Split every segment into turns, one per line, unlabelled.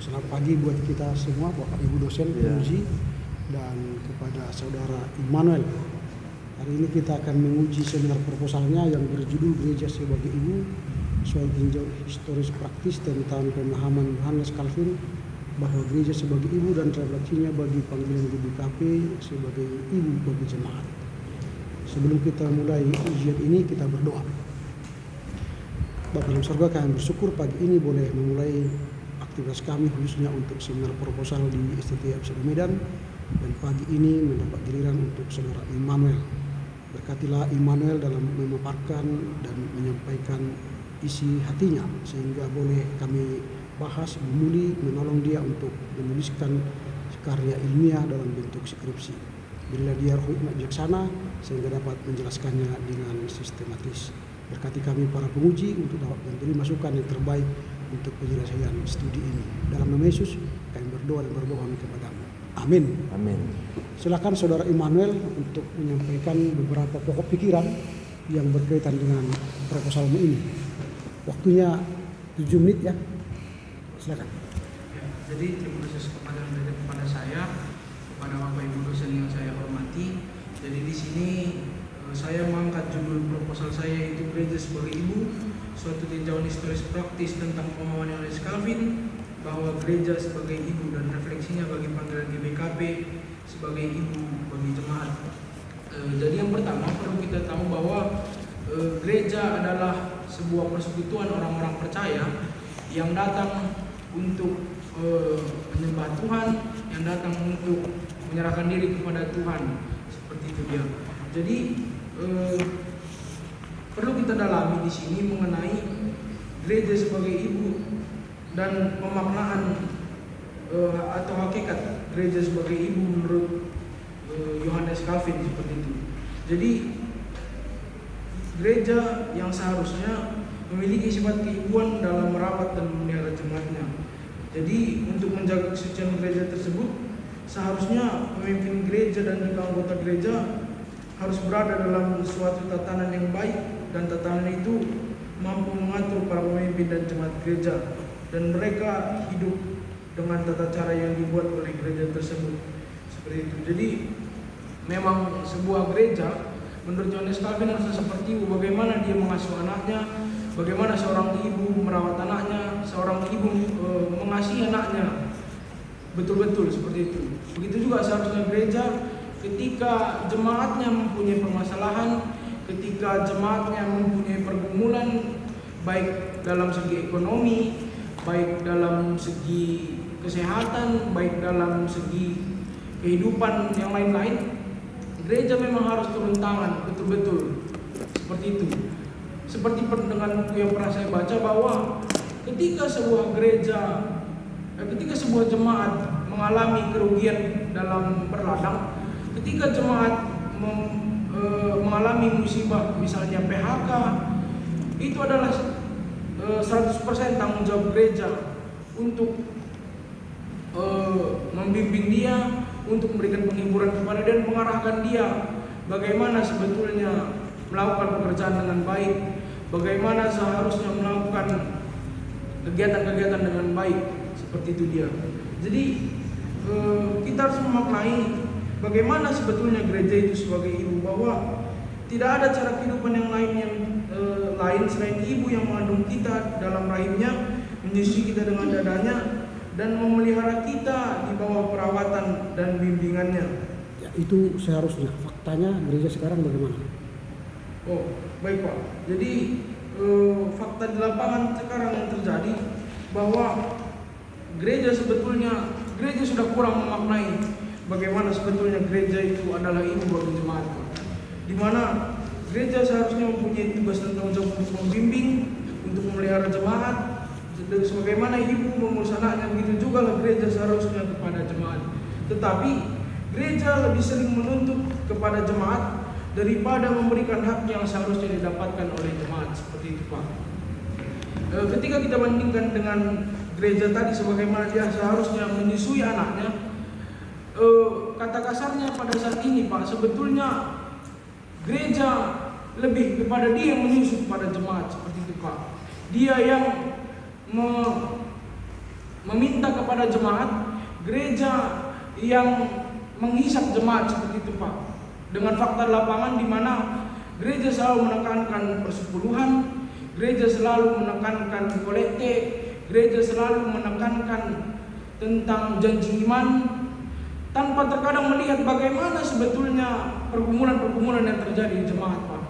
Selamat pagi buat kita semua, Bapak Ibu dosen, penguji, dan kepada Saudara Immanuel. Hari ini kita akan menguji seminar proposalnya yang berjudul Gereja sebagai Ibu, soal tinjau historis praktis tentang pemahaman Yohanes Calvin bahwa gereja sebagai ibu dan refleksinya bagi panggilan GBKP sebagai ibu bagi jemaat. Sebelum kita mulai ujian ini, kita berdoa. Bapa dalam surga, kami bersyukur pagi ini boleh memulai aktivitas kami khususnya untuk seminar proposal di STT FCD Medan, dan pagi ini mendapat giliran untuk Saudara Immanuel. Berkatilah Immanuel dalam memaparkan dan menyampaikan isi hatinya, sehingga boleh kami bahas, memuli, menolong dia untuk menuliskan karya ilmiah dalam bentuk skripsi. Berilah dia roh hikmat bijaksana sehingga dapat menjelaskannya dengan sistematis. Berkati kami para penguji untuk dapat memberi masukan yang terbaik untuk penyelesaian studi ini. Dalam nama Yesus kami berdoa dan bermohon kepadamu. Amin.
Amin.
Silakan Saudara Immanuel untuk menyampaikan beberapa pokok pikiran yang berkaitan dengan proposalmu ini. Waktunya 7 menit ya. Silakan.
Ya, jadi terima kasih kepada saya, kepada Bapak Ibu dosen yang saya hormati. Jadi di sini saya mengangkat judul proposal saya, yaitu Gereja sebagai Ibu, suatu tinjauan historis praktis tentang pemahaman Yohanes Calvin bahwa gereja sebagai ibu dan refleksinya bagi panggilan GBKP sebagai ibu bagi jemaat. Jadi yang pertama perlu kita tahu bahwa gereja adalah sebuah persekutuan orang-orang percaya yang datang untuk menyembah Tuhan, yang datang untuk menyerahkan diri kepada Tuhan, seperti itu dia. Jadi perlu kita dalami di sini mengenai gereja sebagai ibu dan pemaknaan atau hakikat gereja sebagai ibu menurut Yohanes Calvin, seperti itu. Jadi gereja yang seharusnya memiliki sifat keibuan dalam merawat dan memelihara jemaatnya. Jadi untuk menjaga kesucian gereja tersebut, seharusnya pemimpin gereja dan juga anggota gereja harus berada dalam suatu tatanan yang baik, dan tatanan itu mampu mengatur para pemimpin dan jemaat gereja, dan mereka hidup dengan tata cara yang dibuat oleh gereja tersebut, seperti itu. Jadi memang sebuah gereja menurut Yohanes Calvin harusnya seperti ibu. Bagaimana dia mengasuh anaknya, bagaimana seorang ibu merawat anaknya, seorang ibu mengasihi anaknya, betul-betul seperti itu. Begitu juga seharusnya gereja ketika jemaatnya mempunyai permasalahan, ketika jemaatnya mempunyai pergumulan, baik dalam segi ekonomi, baik dalam segi kesehatan, baik dalam segi kehidupan yang lain-lain, gereja memang harus turun tangan, betul-betul seperti itu. Seperti dengan buku yang pernah saya baca bahwa ketika sebuah gereja, ketika sebuah jemaat mengalami kerugian dalam berladang, ketika jemaat mengalami musibah, misalnya PHK, itu adalah 100% tanggung jawab gereja untuk membimbing dia, untuk memberikan penghiburan kepada dia dan mengarahkan dia bagaimana sebetulnya melakukan pekerjaan dengan baik, bagaimana seharusnya melakukan kegiatan-kegiatan dengan baik, seperti itu dia. Jadi kita harus memaknai bagaimana sebetulnya gereja itu sebagai ibu, bahwa tidak ada cara kehidupan yang lain selain ibu yang mengandung kita dalam rahimnya, menyusui kita dengan dadanya, dan memelihara kita di bawah perawatan dan bimbingannya.
Ya, itu seharusnya. Faktanya gereja sekarang bagaimana?
Oh, baik Pak. Jadi fakta di lapangan sekarang yang terjadi bahwa gereja sudah kurang memaknai bagaimana sebetulnya gereja itu adalah ibu bagi jemaat, di mana gereja seharusnya mempunyai tugas dan tanggung jawab untuk membimbing, untuk memelihara jemaat, dan sebagaimana ibu mengurus anaknya, begitu juga gereja seharusnya kepada jemaat. Tetapi gereja lebih sering menuntut kepada jemaat daripada memberikan hak yang seharusnya didapatkan oleh jemaat, seperti itu Pak. Ketika kita bandingkan dengan gereja tadi, sebagaimana dia seharusnya menyusui anaknya, kata kasarnya pada saat ini Pak, sebetulnya gereja lebih kepada dia yang menyusu kepada jemaat, seperti itu Pak. Dia yang meminta kepada jemaat gereja yang menghisap jemaat seperti itu Pak. Dengan fakta lapangan di mana gereja selalu menekankan persepuluhan, gereja selalu menekankan kolekte, gereja selalu menekankan tentang janji iman, tanpa terkadang melihat bagaimana sebetulnya pergumulan-pergumulan yang terjadi di jemaat Pak.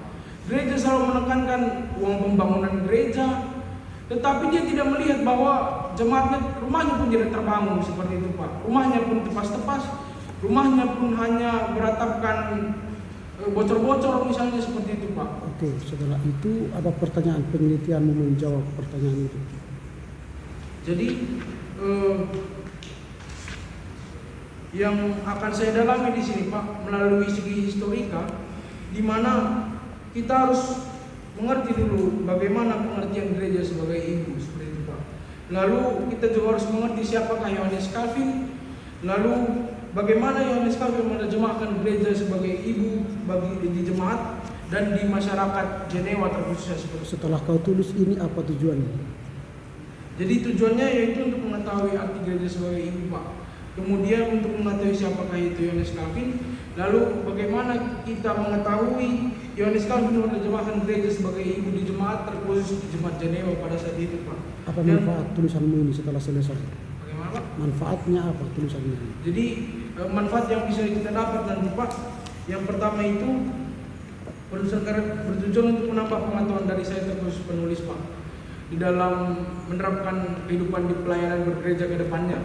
Gereja selalu menekankan uang pembangunan gereja, tetapi dia tidak melihat bahwa jemaatnya, rumahnya pun tidak terbangun seperti itu Pak. Rumahnya pun tepas-tepas, rumahnya pun hanya beratapkan bocor-bocor misalnya seperti itu Pak.
Oke, setelah itu apa pertanyaan penelitianmu menjawab pertanyaan itu?
Jadi yang akan saya dalami di sini Pak melalui segi historika, di mana kita harus mengerti dulu bagaimana pengertian gereja sebagai ibu seperti itu Pak. Lalu kita juga harus mengerti siapakah Yohanes Calvin. Lalu bagaimana Yohanes Calvin menerjemahkan gereja sebagai ibu bagi di jemaat dan di masyarakat Jenewa terkhususnya seperti itu.
Setelah kau tulis ini apa tujuannya?
Jadi tujuannya yaitu untuk mengetahui arti gereja sebagai ibu Pak. Kemudian untuk mengetahui siapakah itu Yohanes Calvin. Lalu bagaimana kita mengetahui Yohanes Calvin menerjemahkan gereja sebagai ibu di jemaat terkhusus di jemaat Jenewa pada saat itu Pak.
Apa manfaat tulisanmu ini setelah selesai?
Bagaimana Pak?
Manfaatnya apa tulisannya ini?
Jadi manfaat yang bisa kita dapat nanti Pak, yang pertama itu penulisan karya bertujuan untuk menambah pengetahuan dari saya terkhusus penulis Pak, di dalam menerapkan kehidupan di pelayanan bergereja ke depannya.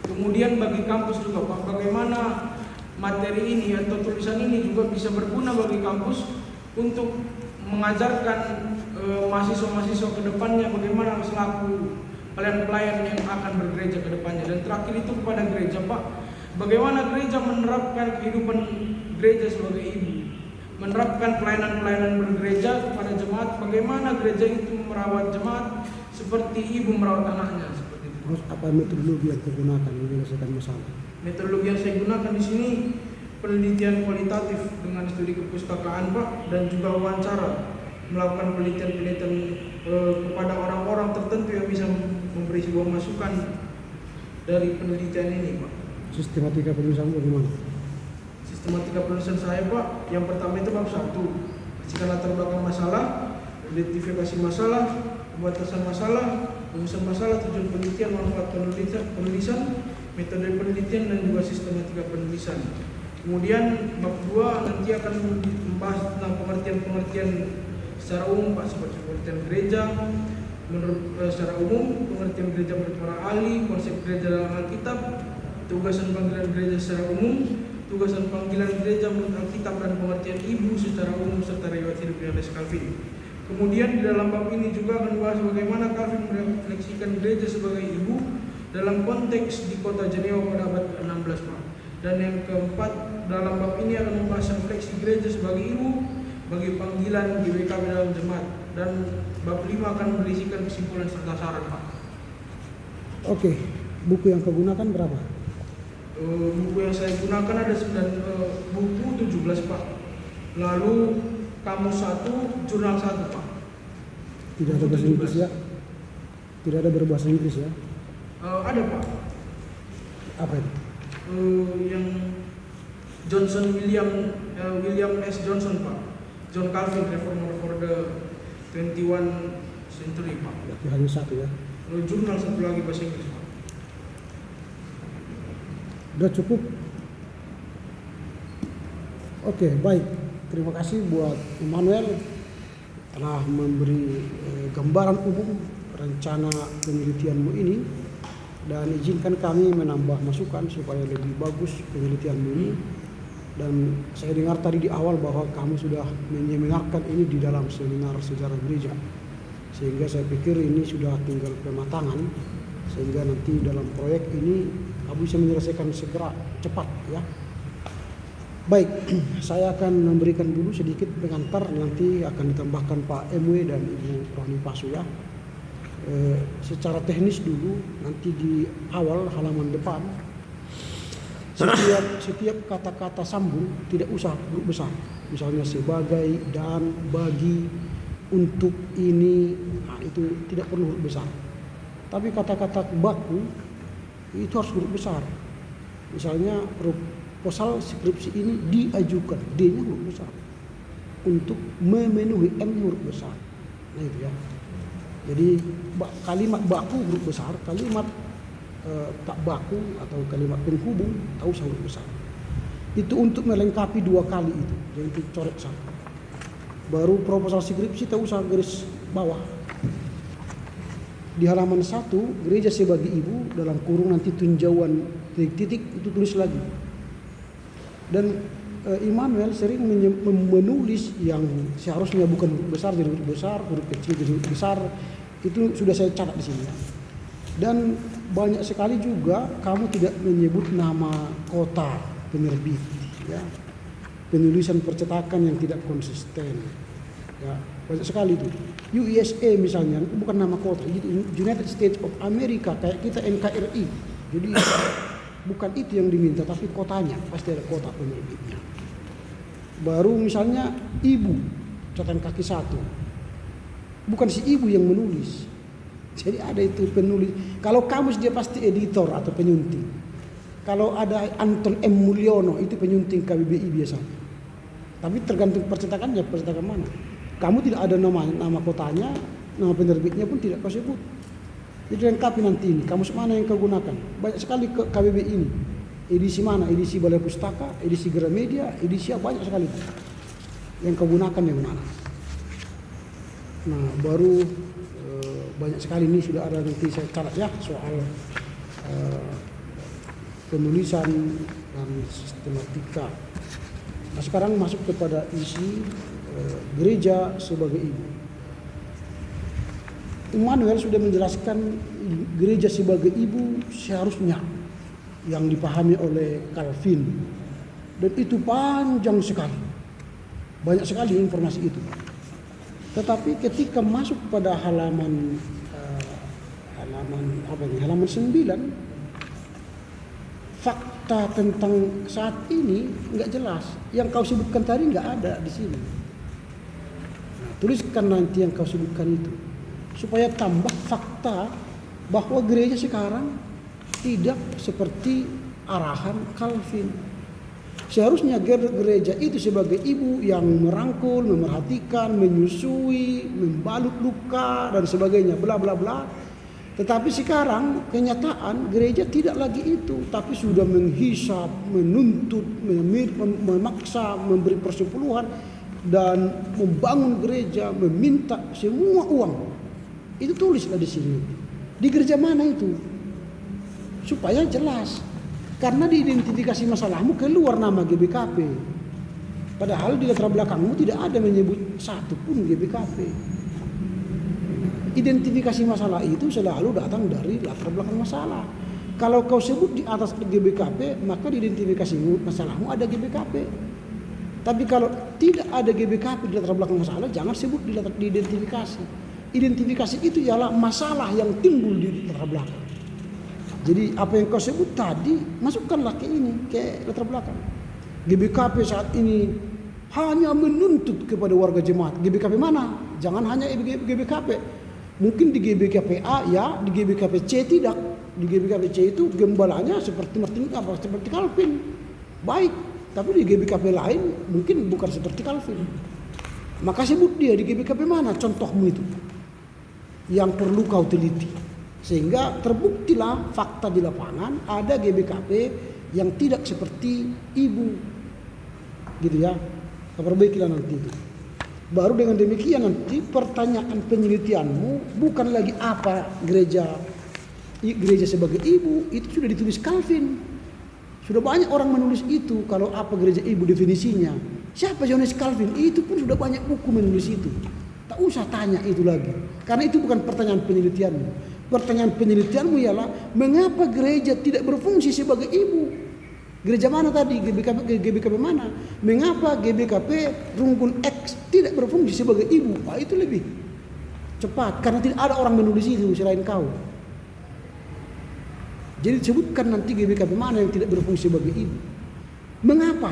Kemudian bagi kampus juga Pak, bagaimana materi ini atau tulisan ini juga bisa berguna bagi kampus untuk mengajarkan mahasiswa-mahasiswa ke depannya bagaimana selaku pelayan-pelayan yang akan bergereja ke depannya. Dan terakhir itu kepada gereja Pak, bagaimana gereja menerapkan kehidupan gereja sebagai ibu, menerapkan pelayanan-pelayanan bergereja kepada jemaat, bagaimana gereja itu merawat jemaat seperti ibu merawat anaknya.
Terus apa metodologi yang digunakan menyelesaikan masalah?
Metodologi yang saya gunakan di sini penelitian kualitatif dengan studi kepustakaan Pak, dan juga wawancara, melakukan penelitian-penelitian kepada orang-orang tertentu yang bisa memberi sebuah masukan dari penelitian ini Pak.
Sistematika penulisanmu bagaimana?
Sistematika penulisan saya Pak, yang pertama itu bab 1, percikan latar belakang masalah, identifikasi masalah, pembatasan masalah, rumusan masalah, tujuan penelitian, manfaat penulisan, metode penelitian, dan juga sistematika penulisan. Kemudian bab 2 nanti akan membahas tentang pengertian-pengertian secara umum Pak, seperti pengertian gereja menurut secara umum, pengertian gereja menurut para ahli, konsep gereja dalam Alkitab, tugasan panggilan gereja secara umum, tugasan panggilan gereja menurut Alkitab, dan pengertian ibu secara umum serta riwayat hidup Yohanes Calvin. Kemudian di dalam bab ini juga akan membahas bagaimana Calvin merefleksikan gereja sebagai ibu dalam konteks di kota Jenewa pada abad ke-16 Pak. Dan yang keempat, dalam bab ini akan membahas refleksi gereja sebagai ibu bagi panggilan GBKB dalam jemaat. Dan bab 5 akan berisikan kesimpulan serta saran Pak.
Oke, buku yang kau gunakan berapa?
Buku yang saya gunakan ada 9 buku 17 Pak. Lalu kamus 1, jurnal 1 Pak.
Tidak ada bahasa Inggris ya? Tidak ada berbahasa Inggris ya?
Ada Pak.
Apa itu?
Yang William S. Johnson Pak. John Calvin, Reformer for the 21 Century Pak.
Berarti hanya satu ya?
Jurnal 1 lagi bahasa Inggris Pak.
Udah cukup? Oke, baik. Terima kasih buat Emmanuel telah memberi gambaran umum rencana penelitianmu ini, dan izinkan kami menambah masukan supaya lebih bagus penelitianmu ini. Dan saya dengar tadi di awal bahwa kamu sudah menyeminarkan ini di dalam seminar sejarah gereja, sehingga saya pikir ini sudah tinggal pematangan, sehingga nanti dalam proyek ini kamu bisa menyelesaikan segera cepat ya. Baik, saya akan memberikan dulu sedikit pengantar, nanti akan ditambahkan Pak MW dan Ibu Rohani Pasu ya. Secara teknis dulu, nanti di awal halaman depan setiap kata-kata sambung tidak usah huruf besar, misalnya sebagai, dan, bagi, untuk, ini, nah itu tidak perlu huruf besar. Tapi kata-kata baku itu harus huruf besar. Misalnya proposal skripsi ini diajukan, D-nya huruf besar. Untuk memenuhi M huruf besar. Nah itu ya. Jadi kalimat baku huruf besar, kalimat tak baku atau kalimat penghubung tak usah huruf besar. Itu untuk melengkapi 2 kali itu, jadi itu coret satu. Baru proposal skripsi tak usah garis bawah. Di halaman 1, gereja sebagai ibu dalam kurung nanti tinjauan titik-titik itu tulis lagi. Dan Immanuel sering menulis yang seharusnya bukan huruf besar jadi huruf besar, huruf kecil jadi huruf besar. Itu sudah saya catat di sini ya. Dan banyak sekali juga kamu tidak menyebut nama kota penerbit ya. Penulisan percetakan yang tidak konsisten. Ya, banyak sekali itu. USA misalnya bukan nama kota, United States of America kayak kita NKRI. Jadi bukan itu yang diminta tapi kotanya, pasti ada kota penerbitnya. Baru misalnya ibu, catatan kaki 1. Bukan si ibu yang menulis. Jadi ada itu penulis. Kalau kamus dia pasti editor atau penyunting. Kalau ada Anton M. Mulyono itu penyunting KBBI biasanya. Tapi tergantung percetakannya, percetakan mana. Kamu tidak ada nama kotanya, nama penerbitnya pun tidak kau sebut. Jadi lengkapi nanti ini, kamus mana yang kau gunakan. Banyak sekali ke KBBI ini. Edisi mana? Edisi Balai Pustaka, edisi Gramedia, edisi banyak sekali. Yang kau gunakan yang mana. Nah baru banyak sekali ini sudah ada nanti saya catat ya soal penulisan dan sistematika. Nah sekarang masuk kepada isi gereja sebagai ibu. Immanuel sudah menjelaskan gereja sebagai ibu seharusnya yang dipahami oleh Calvin. Dan itu panjang sekali. Banyak sekali informasi itu. Tetapi ketika masuk pada halaman 9, fakta tentang saat ini nggak jelas. Yang kau sebutkan tadi nggak ada di sini. Nah, tuliskan nanti yang kau sebutkan itu supaya tambah fakta bahwa gereja sekarang tidak seperti arahan Calvin. Seharusnya gereja itu sebagai ibu yang merangkul, memerhatikan, menyusui, membalut luka dan sebagainya, bla bla bla. Tetapi sekarang kenyataan gereja tidak lagi itu, tapi sudah menghisap, menuntut, memaksa, memberi persepuluhan dan membangun gereja, meminta semua uang. Itu tulislah di sini. Di gereja mana itu? Supaya jelas. Karena diidentifikasi masalahmu keluar nama GBKP. Padahal di latar belakangmu tidak ada menyebut satu pun GBKP. Identifikasi masalah itu selalu datang dari latar belakang masalah. Kalau kau sebut di atas GBKP, maka di identifikasi masalahmu ada GBKP. Tapi kalau tidak ada GBKP di latar belakang masalah, jangan sebut di identifikasi. Identifikasi itu ialah masalah yang timbul di latar belakang. Jadi apa yang kau sebut tadi, masukkanlah ke ini, ke latar belakang. GBKP saat ini hanya menuntut kepada warga jemaat. GBKP mana? Jangan hanya GBKP. Mungkin di GBKP A ya, di GBKP C tidak. Di GBKP C itu gembalanya seperti Calvin. Baik, tapi di GBKP lain mungkin bukan seperti Calvin. Maka sebut dia di GBKP mana contohmu itu. Yang perlu kau teliti. Sehingga terbuktilah fakta di lapangan ada GBKP yang tidak seperti ibu. Gitu ya. Perbaikilah nanti itu. Baru dengan demikian nanti pertanyaan penelitianmu bukan lagi apa gereja sebagai ibu, itu sudah ditulis Calvin. Sudah banyak orang menulis itu kalau apa gereja ibu definisinya. Siapa Johannes Calvin? Itu pun sudah banyak buku menulis itu. Tak usah tanya itu lagi. Karena itu bukan pertanyaan penelitianmu. Pertanyaan penelitianmu ialah mengapa gereja tidak berfungsi sebagai ibu? Gereja mana tadi? GBKP mana? Mengapa GBKP Rungkun X tidak berfungsi sebagai ibu? Nah, itu lebih cepat karena tidak ada orang menulis itu selain kau. Jadi sebutkan nanti GBKP mana yang tidak berfungsi sebagai ibu. Mengapa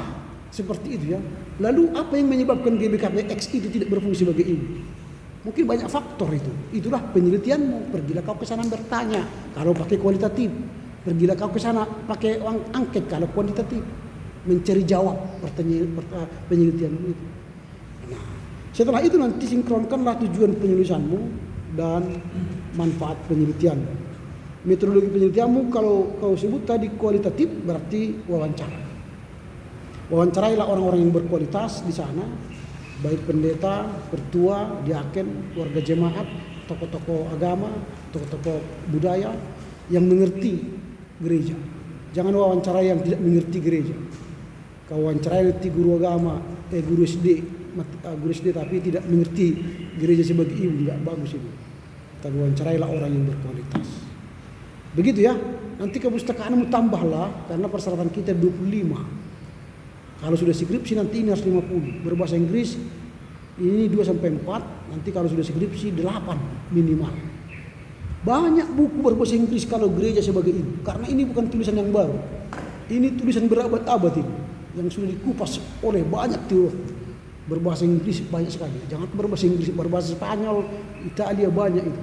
seperti itu ya? Lalu apa yang menyebabkan GBKP X itu tidak berfungsi sebagai ibu? Mungkin banyak faktor itu. Itulah penelitianmu. Pergilah kau ke sana bertanya. Kalau pakai kualitatif. Pergilah kau ke sana pakai uang angket kalau kuantitatif, mencari jawab penelitian itu. Nah, setelah itu nanti sinkronkanlah tujuan penulisanmu dan manfaat penelitian. Metodologi penelitianmu kalau kau sebut tadi kualitatif berarti wawancara. Wawancarailah orang-orang yang berkualitas di sana, baik pendeta, pertua, diaken, warga jemaat, tokoh-tokoh agama, tokoh-tokoh budaya yang mengerti gereja. Jangan wawancarai yang tidak mengerti gereja. Kau wawancarai nanti guru agama, guru SD tapi tidak mengerti gereja sebagai ibu, enggak bagus itu. Tapi wawancarailah orang yang berkualitas. Begitu ya. Nanti kepustakaanmu tambahlah karena persyaratan kita 25. Kalau sudah skripsi nanti ini harus 50. Berbahasa Inggris ini 2 sampai 4, nanti kalau sudah skripsi 8 minimal. Banyak buku berbahasa Inggris kalau gereja sebagai ibu, karena ini bukan tulisan yang baru. Ini tulisan berabad-abad ini yang sudah dikupas oleh banyak teolog. Berbahasa Inggris banyak sekali. Jangan berbahasa Inggris, berbahasa Spanyol, Italia banyak itu.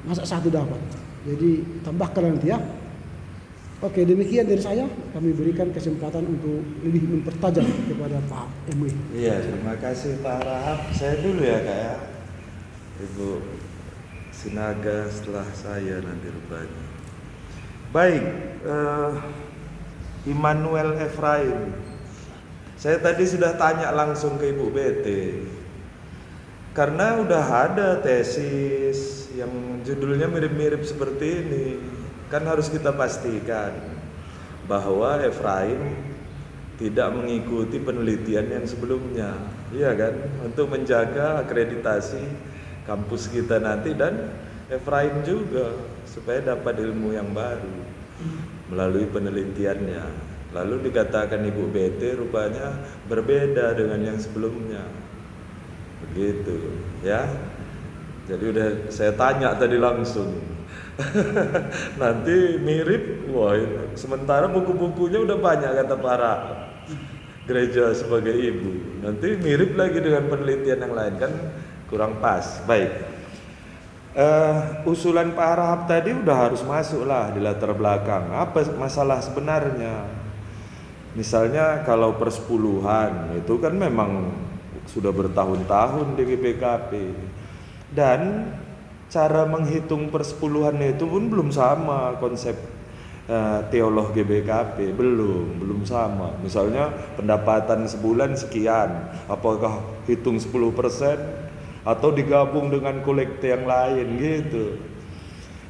Masa satu dapat. Jadi tambahkan nanti ya. Oke, demikian dari saya. Kami berikan kesempatan untuk lebih mempertajam kepada Pak MW.
Iya, terima kasih Pak Rahab. Saya dulu ya Kak ya. Ibu Sinaga setelah saya nanti rupanya. Baik, Immanuel Efraim. Saya tadi sudah tanya langsung ke Ibu BT. Karena udah ada tesis yang judulnya mirip-mirip seperti ini, kan harus kita pastikan bahwa Efraim tidak mengikuti penelitian yang sebelumnya, iya kan? Untuk menjaga akreditasi kampus kita nanti dan Efraim juga supaya dapat ilmu yang baru melalui penelitiannya. Lalu dikatakan Ibu BT rupanya berbeda dengan yang sebelumnya. Begitu ya. Jadi udah saya tanya tadi langsung. Nanti mirip, wah sementara buku-bukunya udah banyak kata para gereja sebagai ibu. Nanti mirip lagi dengan penelitian yang lain kan kurang pas. Baik. Usulan Pak Rahab tadi udah harus masuk lah di latar belakang. Apa masalah sebenarnya? Misalnya kalau persepuluhan itu kan memang sudah bertahun-tahun di GBKP dan cara menghitung persepuluhan itu pun belum sama konsep teolog GBKP, belum sama. Misalnya pendapatan sebulan sekian, apakah hitung 10% atau digabung dengan kolekte yang lain gitu.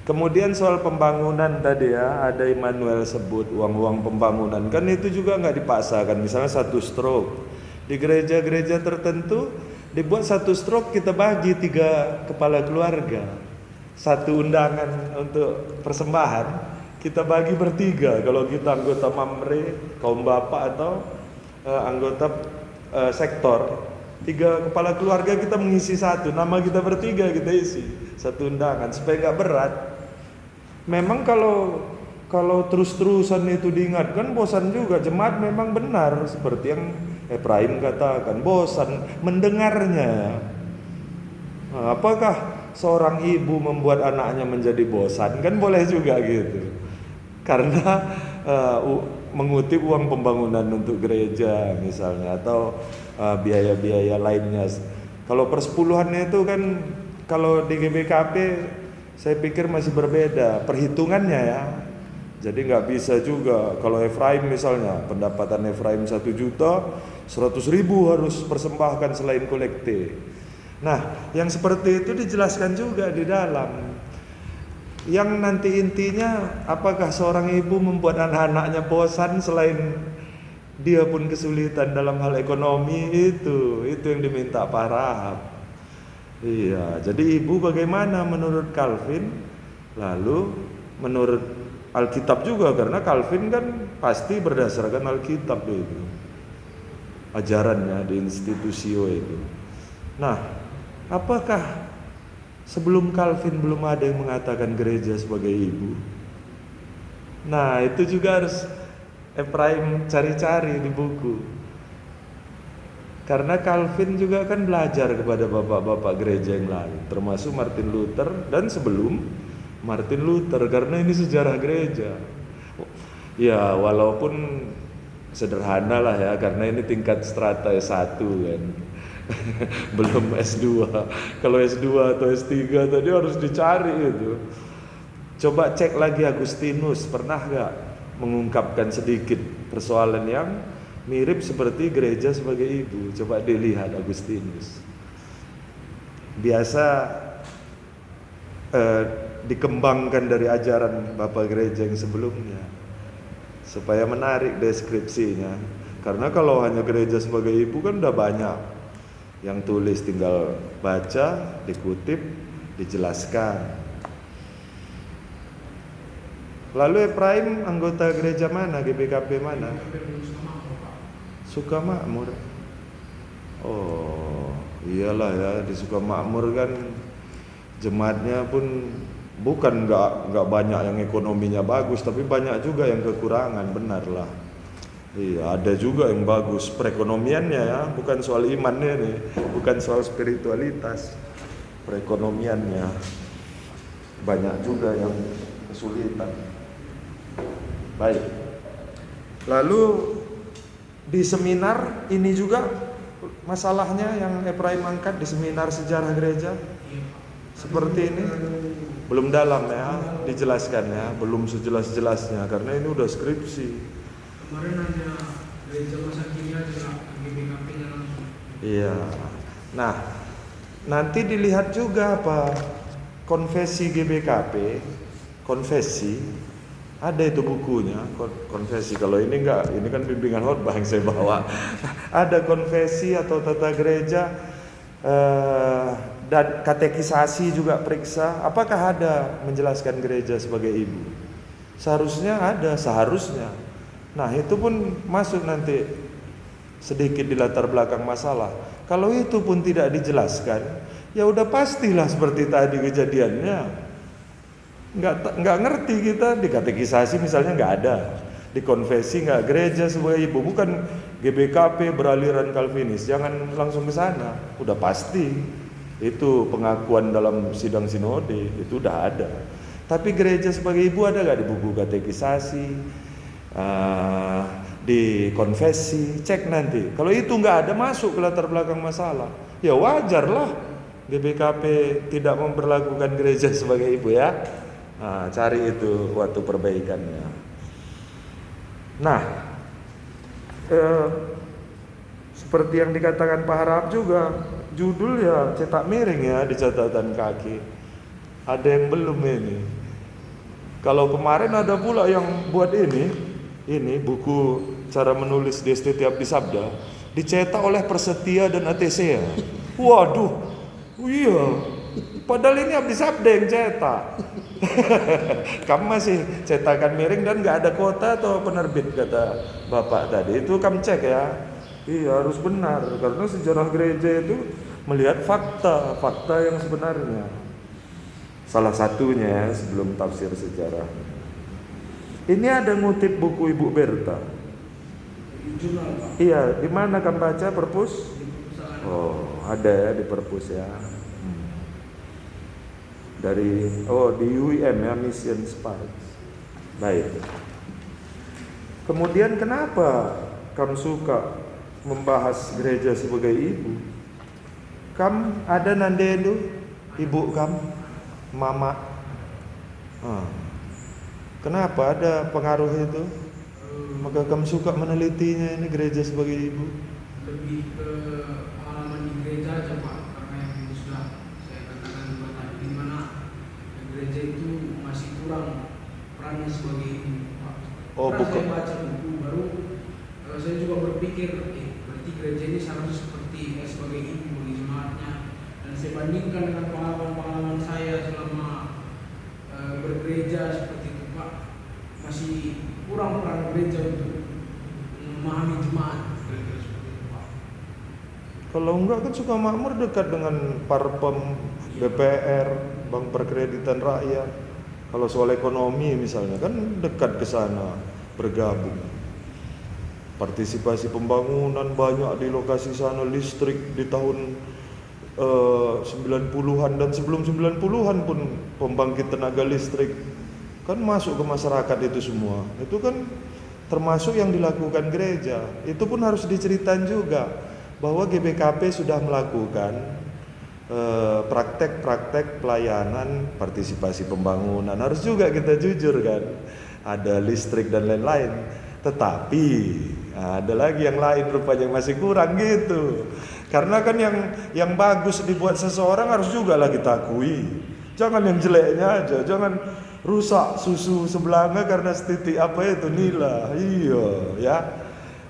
Kemudian soal pembangunan tadi ya, ada Immanuel sebut uang-uang pembangunan, kan itu juga nggak dipaksakan. Misalnya 1 stroke di gereja-gereja tertentu dibuat 1 stroke kita bagi 3 kepala keluarga, 1 undangan untuk persembahan kita bagi bertiga. Kalau kita anggota mamre, kaum bapak atau anggota sektor, 3 kepala keluarga kita mengisi 1, nama kita bertiga kita isi 1 undangan supaya nggak berat. Memang kalau terus-terusan itu diingatkan bosan juga. Jemaat memang benar seperti yang Efraim katakan, bosan mendengarnya. Nah, apakah seorang ibu membuat anaknya menjadi bosan? Kan boleh juga gitu. Karena mengutip uang pembangunan untuk gereja misalnya atau biaya-biaya lainnya. Kalau persepuluhannya itu kan kalau di GBKP saya pikir masih berbeda perhitungannya ya. Jadi nggak bisa juga kalau Efraim misalnya pendapatan Efraim 1 juta 100.000 harus persembahkan selain kolekte. Nah yang seperti itu dijelaskan juga di dalam. Yang nanti intinya apakah seorang ibu membuat anak-anaknya bosan selain dia pun kesulitan dalam hal ekonomi, itu yang diminta Pak Rahab. Iya, jadi ibu bagaimana menurut Calvin, lalu menurut Alkitab juga, karena Calvin kan pasti berdasarkan Alkitab itu ajarannya di Institutio itu. Nah, apakah sebelum Calvin belum ada yang mengatakan gereja sebagai ibu? Nah, itu juga harus Efraim cari-cari di buku. Karena Calvin juga kan belajar kepada bapak-bapak gereja yang lain, termasuk Martin Luther, dan sebelum Martin Luther, karena ini sejarah gereja. Ya walaupun sederhana lah ya, karena ini tingkat strata S1 kan. Belum S2. Kalau S2 atau S3 tadi harus dicari itu. Coba cek lagi Agustinus, pernah gak mengungkapkan sedikit persoalan yang mirip seperti gereja sebagai ibu? Coba dilihat Agustinus. Biasa dikembangkan dari ajaran Bapak Gereja yang sebelumnya supaya menarik deskripsinya. Karena kalau hanya gereja sebagai ibu kan udah banyak yang tulis, tinggal baca, dikutip, dijelaskan. Lalu Ephraim anggota gereja mana? GBKP mana? Sukamakmur. Oh, iyalah ya, di Sukamakmur kan jemaatnya pun bukan nggak banyak yang ekonominya bagus, tapi banyak juga yang kekurangan, benar lah. Iya, ada juga yang bagus perekonomiannya ya, bukan soal imannya nih, bukan soal spiritualitas, perekonomiannya banyak juga yang kesulitan. Baik. Lalu di seminar ini juga masalahnya yang Ephraim angkat di seminar sejarah gereja seperti ini belum dalam ya dijelaskan ya, belum sejelas-jelasnya karena ini udah skripsi.
Kemarin ada gereja masa kini aja GBKP-nya langsung.
Iya. Nah, nanti dilihat juga apa konfesi GBKP, konfesi. Ada itu bukunya, konfesi. Kalau ini enggak, ini kan bimbingan khotbah yang saya bawa. Ada konfesi atau tata gereja dan katekisasi juga periksa. Apakah ada menjelaskan gereja sebagai ibu? Seharusnya ada, seharusnya. Nah itu pun masuk nanti sedikit di latar belakang masalah. Kalau itu pun tidak dijelaskan, ya udah pastilah seperti tadi kejadiannya. Nggak ngerti kita, di katekisasi misalnya nggak ada, di konfesi nggak, gereja sebagai ibu, bukan GBKP beraliran Calvinis, jangan langsung ke sana, udah pasti itu pengakuan dalam sidang sinode itu udah ada. Tapi gereja sebagai ibu ada nggak di buku katekisasi, di konfesi? Cek nanti. Kalau itu nggak ada, masuk ke latar belakang masalah, ya wajar lah GBKP tidak memperlakukan gereja sebagai ibu ya. Nah, cari itu waktu perbaikannya. Nah, seperti yang dikatakan Pak Harap juga, judul ya cetak miring ya di catatan kaki. Ada yang belum ini. Kalau kemarin ada pula yang buat ini buku cara menulis di STT Abdi Sabda, dicetak oleh Persetia dan ATC ya. Waduh, iya. Padahal ini Abdi Sabda yang cetak. Kamu masih cetakan miring dan nggak ada kota atau penerbit kata Bapak tadi. Itu kamu cek ya. Iya harus benar karena sejarah gereja itu melihat fakta yang sebenarnya. Salah satunya sebelum tafsir sejarah. Ini ada ngutip buku Ibu Berta. Iya, di mana kamu baca perpus? Oh, ada ya di perpus ya. Dari di UIM ya, Mission Sparks. Baik. Kemudian kenapa kamu suka membahas gereja sebagai ibu? Kamu ada nandedu ibu kamu, mama. Kenapa ada pengaruh itu? Maka kamu suka menelitinya ini gereja sebagai ibu?
Lebih ke pengalaman di gereja aja Pak, karena yang sudah saya katakan juga tadi, di mana gereja itu masih kurang perannya sebagai ibu Pak. Saya baca buku baru, saya juga berpikir, berarti gereja ini seharusnya seperti sebagai ibu bagi jemaatnya. Dan saya bandingkan dengan pengalaman-pengalaman saya selama bergereja seperti itu Pak, masih kurang peran gereja untuk memahami jemaat.
Kalau enggak kan Sukamakmur dekat dengan Parpem, BPR, Bank Perkreditan Rakyat. Kalau soal ekonomi misalnya kan dekat ke sana bergabung. Partisipasi pembangunan banyak di lokasi sana, listrik di tahun 90-an dan sebelum 90-an pun pembangkit tenaga listrik kan masuk ke masyarakat itu semua. Itu kan termasuk yang dilakukan gereja. Itu pun harus diceritain juga bahwa GBKP sudah melakukan praktek-praktek pelayanan partisipasi pembangunan. Harus juga kita jujur kan, ada listrik dan lain-lain. Tetapi ada lagi yang lain rupanya yang masih kurang gitu. Karena kan yang bagus dibuat seseorang harus juga lah kita akui. Jangan yang jeleknya aja, jangan rusak susu sebelanga karena setitik apa itu nila. Iya ya.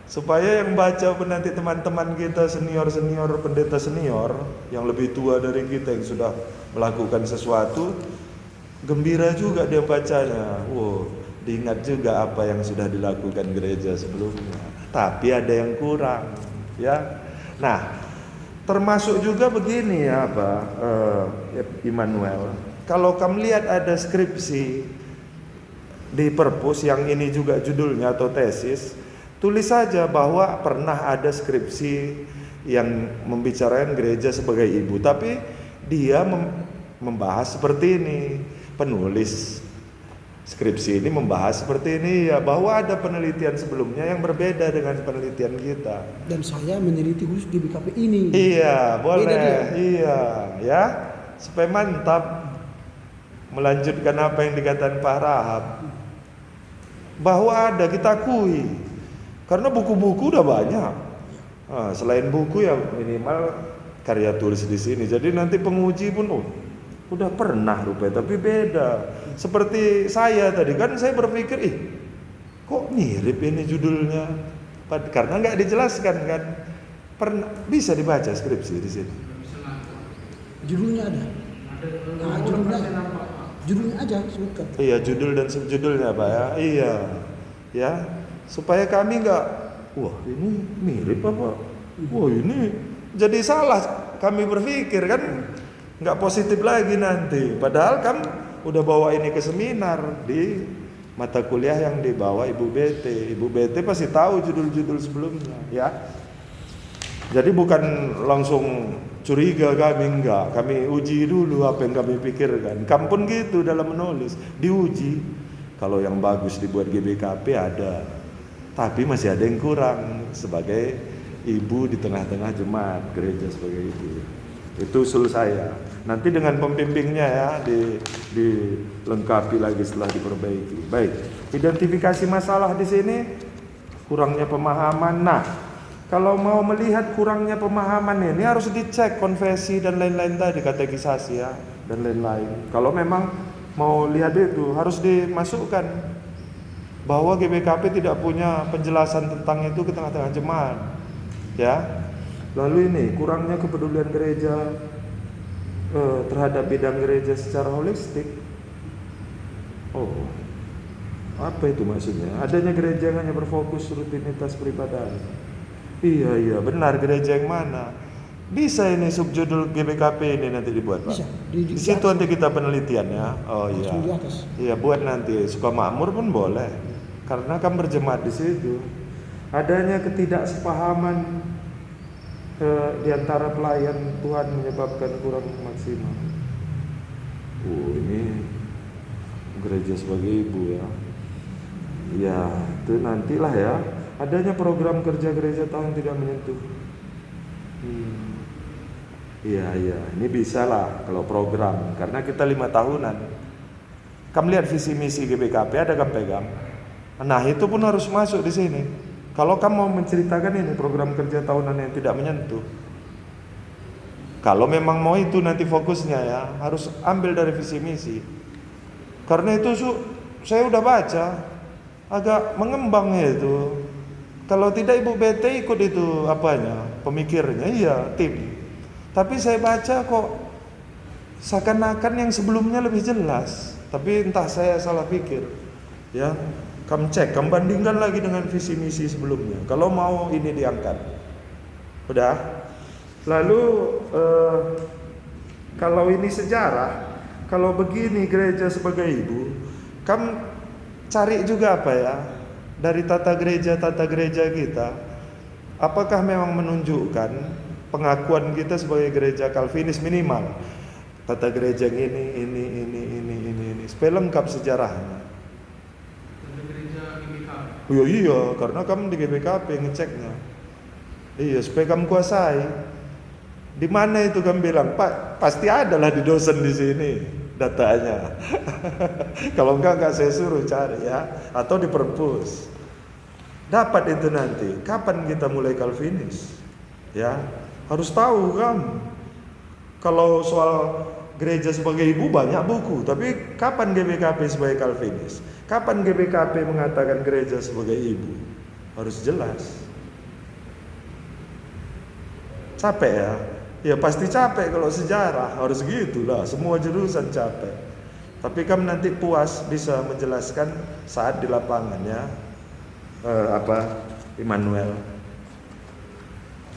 Supaya yang baca pun nanti teman-teman kita senior-senior, pendeta senior yang lebih tua dari kita yang sudah melakukan sesuatu, gembira juga dia bacanya. Wow, diingat juga apa yang sudah dilakukan gereja sebelumnya. Tapi ada yang kurang, ya. Nah, termasuk juga begini ya, Immanuel. Kalau kamu lihat ada skripsi di perpus yang ini juga judulnya atau tesis, tulis saja bahwa pernah ada skripsi yang membicarakan gereja sebagai ibu, tapi dia membahas seperti ini. Penulis skripsi ini membahas seperti ini ya, bahwa ada penelitian sebelumnya yang berbeda dengan penelitian kita.
Dan saya meneliti khusus GBKP ini.
Iya, boleh. Iya, ya. Supaya mantap melanjutkan apa yang dikatakan Pak Rahab. Bahwa ada, kita akui. Karena buku-buku udah banyak. Nah, selain buku ya minimal karya tulis di sini. Jadi nanti penguji pun udah pernah rupanya, tapi beda. Seperti saya tadi kan saya berpikir, kok mirip ini judulnya? Karena nggak dijelaskan kan. Pernah bisa dibaca skripsi di sini.
Judulnya ada. Nah, judulnya aja sebutkan.
Iya, judul dan subjudulnya Pak ya. Iya. Ya. Supaya kami nggak, wah ini mirip apa? Wah ini jadi salah kami berpikir kan, nggak positif lagi nanti. Padahal kamu udah bawa ini ke seminar di mata kuliah yang dibawa Ibu BT. Ibu BT pasti tahu judul-judul sebelumnya, ya. Jadi bukan langsung curiga kami, enggak. Kami uji dulu apa yang kami pikirkan. Kamu pun gitu dalam menulis, diuji. Kalau yang bagus dibuat GBKP ada. Tapi masih ada yang kurang sebagai ibu di tengah-tengah jemaat gereja sebagai ibu. Itu usul saya. Nanti dengan pembimbingnya ya dilengkapi lagi setelah diperbaiki. Baik, identifikasi masalah di sini kurangnya pemahaman. Nah, kalau mau melihat kurangnya pemahaman ini harus dicek konfesi dan lain-lain tadi, katekisasi ya dan lain-lain. Kalau memang mau lihat itu harus dimasukkan bahwa GBKP tidak punya penjelasan tentang itu ke tengah-tengah jemaat, ya. Lalu ini kurangnya kepedulian gereja terhadap bidang gereja secara holistik. Oh, apa itu maksudnya? Adanya gereja yang hanya berfokus rutinitas peribadahan. Iya, benar. Gereja yang mana? Bisa ini subjudul GBKP ini nanti dibuat Pak.
Bisa.
Di situ nanti kita penelitian ya. Oh iya.
Di atas.
Iya, buat nanti Sukamakmur pun boleh. Karena kan berjemaat di situ. Adanya ketidaksepahaman di antara pelayan Tuhan menyebabkan kurang maksimal. Ini gereja sebagai ibu ya. Ya, itu nantilah ya. Adanya program kerja gereja tahun tidak menyentuh. Iya, ini bisa lah kalau program. Karena kita 5 tahunan. Kamu lihat visi misi GBKP ada kamu pegang. Nah itu pun harus masuk di sini. Kalau kamu mau menceritakan ini program kerja tahunan yang tidak menyentuh, kalau memang mau itu nanti fokusnya ya harus ambil dari visi misi. Karena itu saya udah baca agak mengembang itu. Kalau tidak Ibu BT ikut itu apanya pemikirnya, iya tim. Tapi saya baca kok seakan-akan yang sebelumnya lebih jelas. Tapi entah saya salah pikir, ya. Kamu cek, kamu bandingkan lagi dengan visi misi sebelumnya. Kalau mau ini diangkat, udah. Lalu kalau ini sejarah, kalau begini gereja sebagai ibu, kamu cari juga apa ya dari tata gereja kita. Apakah memang menunjukkan pengakuan kita sebagai gereja Calvinis minimal. Tata gereja yang ini supaya lengkap sejarahnya.
Tata gereja GBK.
Oh iya, karena kamu di GBKP ngeceknya. Iya, supaya kamu kuasai. Di mana itu kamu bilang, Pak, pasti adalah di dosen di sini datanya. Kalau enggak saya suruh cari ya, atau di perpus. Dapat itu nanti. Kapan kita mulai Calvinis? Ya, harus tahu kamu. Kalau soal gereja sebagai ibu banyak buku, tapi kapan GBKP sebagai Calvinis? Kapan GBKP mengatakan gereja sebagai ibu? Harus jelas. Capek ya? Ya pasti capek kalau sejarah, harus gitulah. Semua jurusan capek. Tapi kamu nanti puas bisa menjelaskan saat di lapangan ya. Immanuel.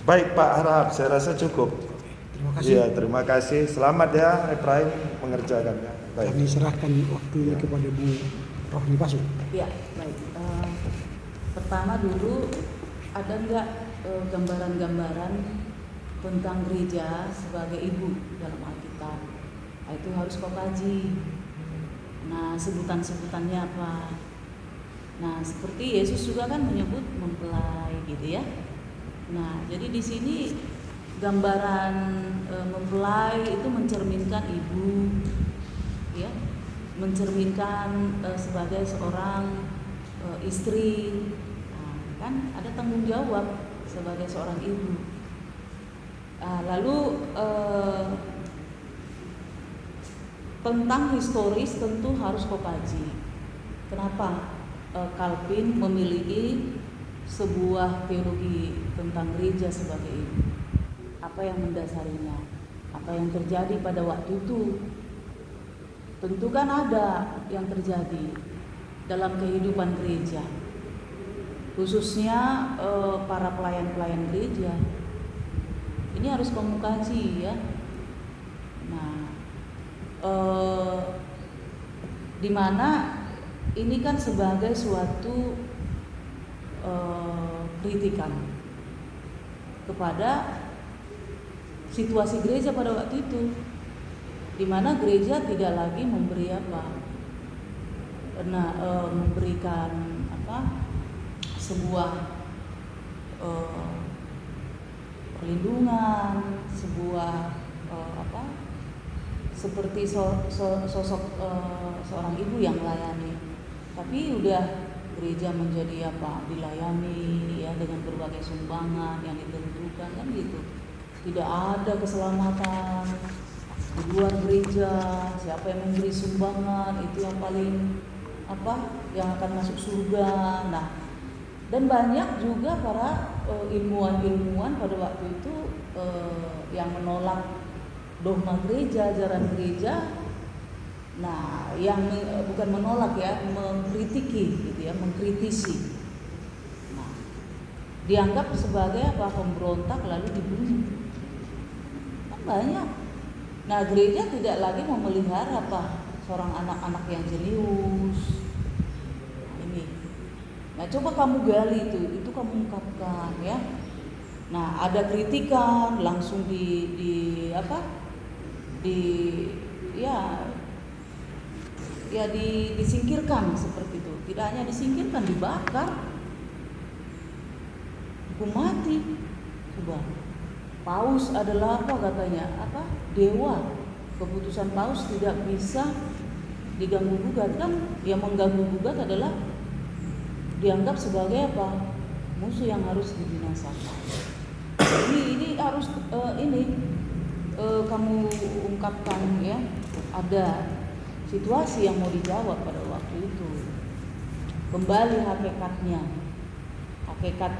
Baik Pak Harap, saya rasa cukup.
Terima kasih.
Iya, terima kasih. Selamat ya Efraim mengerjakannya. Baik.
Kami serahkan waktu ini kepada Bu Rohni Pasu.
Ya, baik. Pertama dulu, ada nggak gambaran-gambaran tentang gereja sebagai ibu dalam Alkitab? Nah, itu harus kau kaji. Nah, sebutan-sebutannya apa? Nah, seperti Yesus juga kan menyebut mempelai gitu ya. Nah, jadi di sini gambaran mempelai itu mencerminkan ibu, ya, mencerminkan sebagai seorang istri. Nah, kan ada tanggung jawab sebagai seorang ibu. Lalu tentang historis tentu harus kau kaji. Kenapa Calvin memiliki sebuah teologi tentang gereja sebagai ibu? Apa yang mendasarinya? Apa yang terjadi pada waktu itu? Tentu kan ada yang terjadi dalam kehidupan gereja, khususnya para pelayan-pelayan gereja. Ini harus kamu kaji ya. Nah, di mana ini kan sebagai suatu kritikan kepada situasi gereja pada waktu itu, di mana gereja tidak lagi memberi memberikan sebuah perlindungan, sebuah seperti sosok seorang ibu yang melayani, tapi udah gereja menjadi dilayani ya dengan berbagai sumbangan yang ditentukan kan gitu. Tidak ada keselamatan di luar gereja, siapa yang memberi sumbangan itu yang paling yang akan masuk surga. Nah, dan banyak juga para ilmuwan-ilmuwan pada waktu itu yang menolak dogma gereja, ajaran gereja. Nah, yang bukan menolak ya, mengkritiki gitu ya, mengkritisi. Nah, dianggap sebagai pemberontak lalu dibunuh. Kan banyak. Nah, gereja tidak lagi memelihara seorang anak-anak yang jenius. Ini. Nah, coba kamu gali itu kamu ungkapkan ya. Nah, ada kritikan langsung disingkirkan seperti itu. Tidak hanya disingkirkan, dibakar, hukum mati. Coba. Paus adalah katanya? Dewa. Keputusan Paus tidak bisa diganggu gugat. Kan yang mengganggu gugat adalah dianggap sebagai musuh yang harus dibinasakan. Jadi ini harus kamu ungkapkan ya. Ada situasi yang mau dijawab pada waktu itu. Kembali hakikatnya, hakikat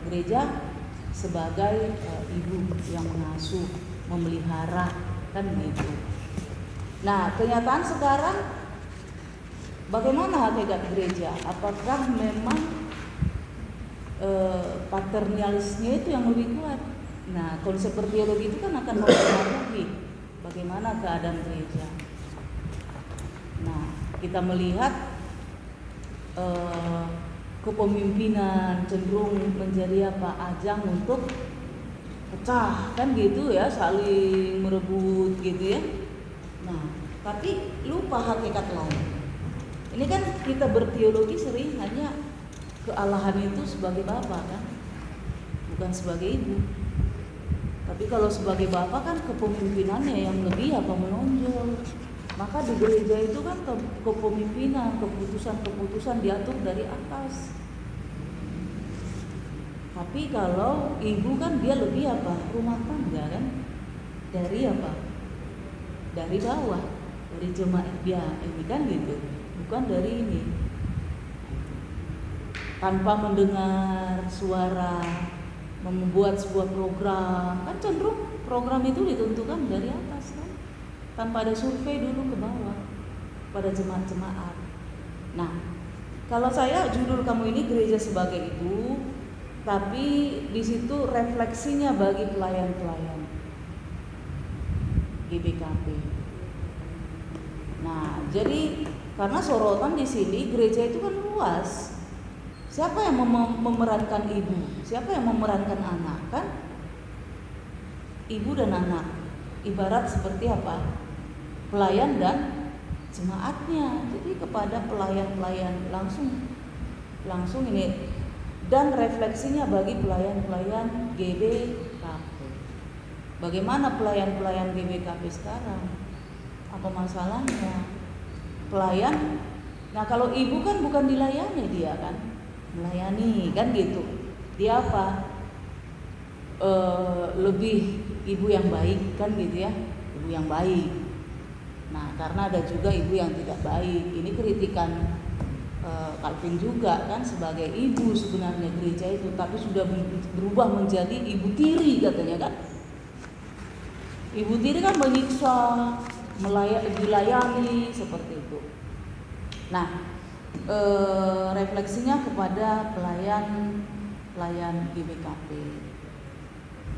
gereja sebagai ibu yang mengasuh, memelihara, kan begitu. Nah, kenyataan sekarang bagaimana hakikat gereja? Apakah memang paternalisnya itu yang lebih kuat? Nah, konsep teologi itu kan akan mempengaruhi bagaimana keadaan gereja. Nah, kita melihat kepemimpinan cenderung menjadi ajang untuk pecah kan gitu ya, saling merebut gitu ya. Nah, tapi lupa hakikat lain. Ini kan kita berteologi sering hanya kealahan itu sebagai bapak kan, bukan sebagai ibu. Tapi kalau sebagai bapak kan kepemimpinannya yang lebih menonjol. Maka di gereja itu kan kepemimpinan, keputusan-keputusan diatur dari atas. Tapi kalau ibu kan dia lebih rumah tangga kan, dari dari bawah, dari jemaat dia ini kan gitu, bukan dari ini. Tanpa mendengar suara, membuat sebuah program, kan cenderung program itu ditentukan dari atas kan, tanpa ada survei dulu ke bawah pada jemaat-jemaat. Nah, kalau saya judul kamu ini gereja sebagai ibu, tapi di situ refleksinya bagi pelayan-pelayan GBKP. Nah, jadi karena sorotan di sini gereja itu kan luas. Siapa yang memerankan ibu? Siapa yang memerankan anak? Kan ibu dan anak. Ibarat seperti pelayan dan jemaatnya. Jadi kepada pelayan-pelayan langsung ini, dan refleksinya bagi pelayan-pelayan GBKP. Bagaimana pelayan-pelayan GBKP sekarang? Apa masalahnya? Pelayan, nah kalau ibu kan bukan dilayani dia kan, melayani kan gitu. Dia lebih ibu yang baik kan gitu ya, ibu yang baik. Nah karena ada juga ibu yang tidak baik. Ini kritikan Calvin juga kan, sebagai ibu sebenarnya gereja itu, tapi sudah berubah menjadi ibu tiri katanya kan. Ibu tiri kan menyiksa, dilayani seperti itu. Nah, refleksinya kepada pelayan GBKP.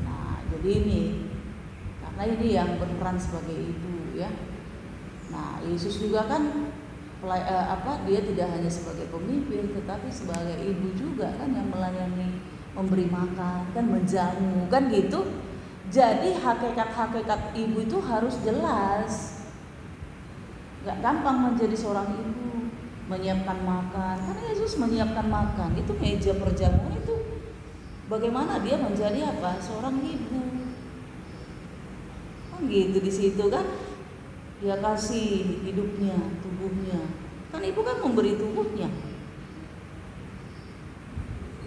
Nah, jadi ini karena ini yang berperan sebagai ibu ya. Nah, Yesus juga kan dia tidak hanya sebagai pemimpin tetapi sebagai ibu juga kan, yang melayani, memberi makan kan, menjamu kan gitu. Jadi hakikat ibu itu harus jelas. Gak gampang menjadi seorang ibu, menyiapkan makan. Karena Yesus menyiapkan makan, itu meja perjamuan itu bagaimana dia menjadi seorang ibu. Kan gitu di situ kan. Dia kasih hidupnya, tubuhnya. Kan ibu kan memberi tubuhnya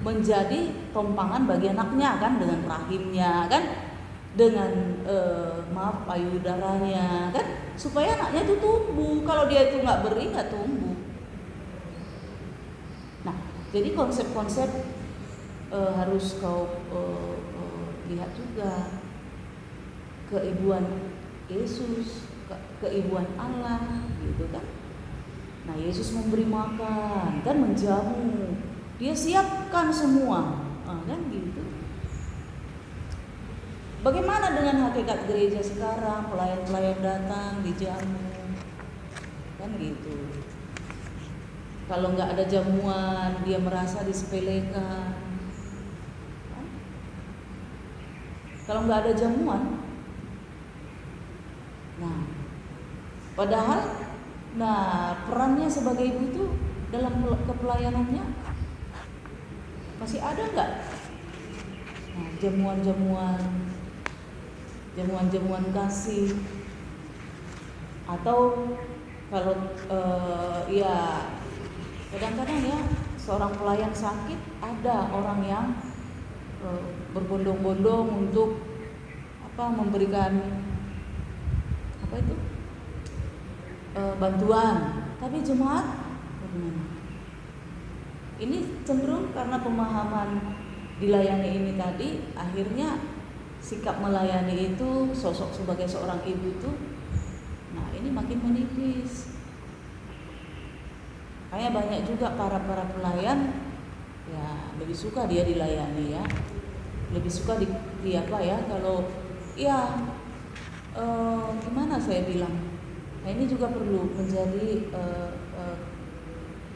menjadi tompangan bagi anaknya kan, dengan rahimnya kan, dengan payudaranya kan, supaya anaknya itu tumbuh. Kalau dia itu nggak beri, nggak tumbuh. Nah, jadi konsep-konsep harus kau lihat juga, keibuan Yesus, keibuan Allah gitu kan. Nah, Yesus memberi makan kan, menjamu, dia siapkan semua kan gitu. Bagaimana dengan hakikat gereja sekarang? Pelayan-pelayan datang dijamu kan gitu. Kalau nggak ada jamuan, dia merasa disepelekan kan? Kalau nggak ada jamuan, nah padahal perannya sebagai ibu itu dalam kepelayanannya masih ada nggak? Nah, jamuan kasih, atau kalau kadang-kadang ya seorang pelayan sakit, ada orang yang berbondong-bondong untuk memberikan bantuan. Tapi jemaat bagaimana? Ini cenderung karena pemahaman dilayani ini tadi, akhirnya sikap melayani itu, sosok sebagai seorang ibu itu, nah ini makin menipis. Kayak banyak juga para pelayan ya lebih suka dia dilayani ya, lebih suka kalau gimana saya bilang. Nah ini juga perlu menjadi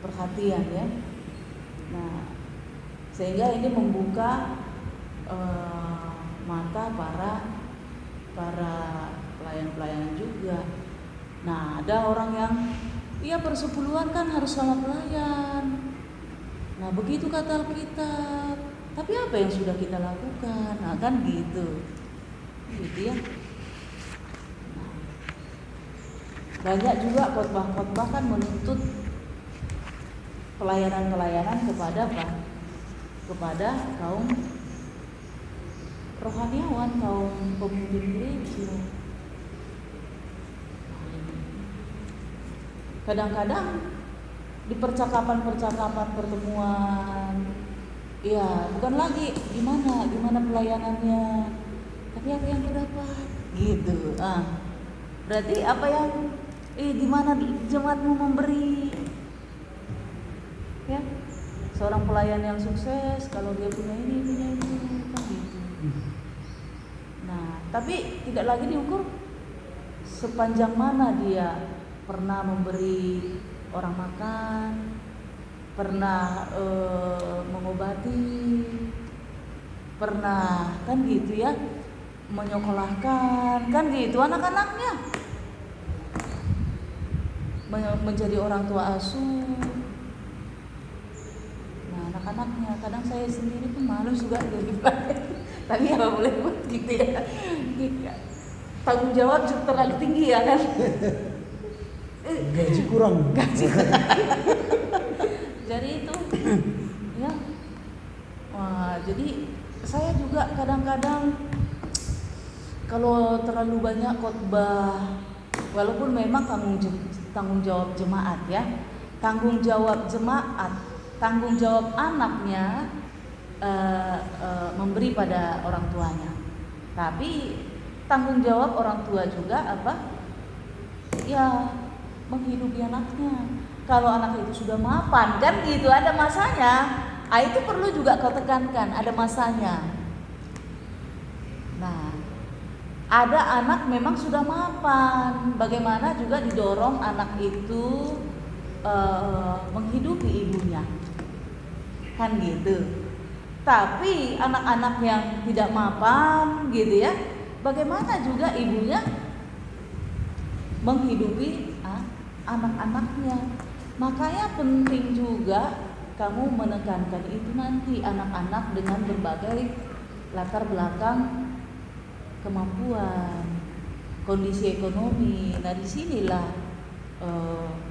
perhatian ya. Nah sehingga ini membuka mata para pelayan-pelayan juga. Nah, ada orang yang persepuluhan kan harus sama pelayan. Nah, begitu kata Alkitab. Tapi apa yang sudah kita lakukan? Nah, kan gitu. Gitu ya. Nah, banyak juga khotbah-khotbah kan menuntut pelayanan-pelayanan kepada apa? Kepada kaum rohaniawan, kaum pemimpin gereja. Kadang-kadang di percakapan pertemuan, ya bukan lagi gimana pelayanannya, tapi apa yang terdapat, gitu. Berarti apa yang gimana jemaatmu memberi, ya. Seorang pelayan yang sukses kalau dia punya ini, kan gitu. Nah, tapi tidak lagi diukur sepanjang mana dia pernah memberi orang makan, pernah mengobati, pernah kan gitu ya, menyekolahkan, kan gitu anak-anaknya, menjadi orang tua asuh. Nah, anak-anaknya kadang saya sendiri pun malu juga jadi tapi apa boleh buat gitu ya. Tanggung jawab terlalu tinggi ya kan.
Gaji kurang.
Jadi itu ya. Jadi saya juga kadang-kadang kalau terlalu banyak khotbah, walaupun memang tanggung jawab jemaat ya, tanggung jawab jemaat, tanggung jawab anaknya memberi pada orang tuanya. Tapi tanggung jawab orang tua juga apa? Ya, menghidupi anaknya. Kalau anak itu sudah mapan kan gitu, ada masanya. Itu perlu juga kau tekankan, ada masanya. Nah, ada anak memang sudah mapan, bagaimana juga didorong anak itu menghidupi ibunya, kan gitu. Tapi anak-anak yang tidak mapan gitu ya, bagaimana juga ibunya menghidupi anak-anaknya. Makanya penting juga kamu menekankan itu nanti anak-anak dengan berbagai latar belakang kemampuan, kondisi ekonomi. Nah, disinilah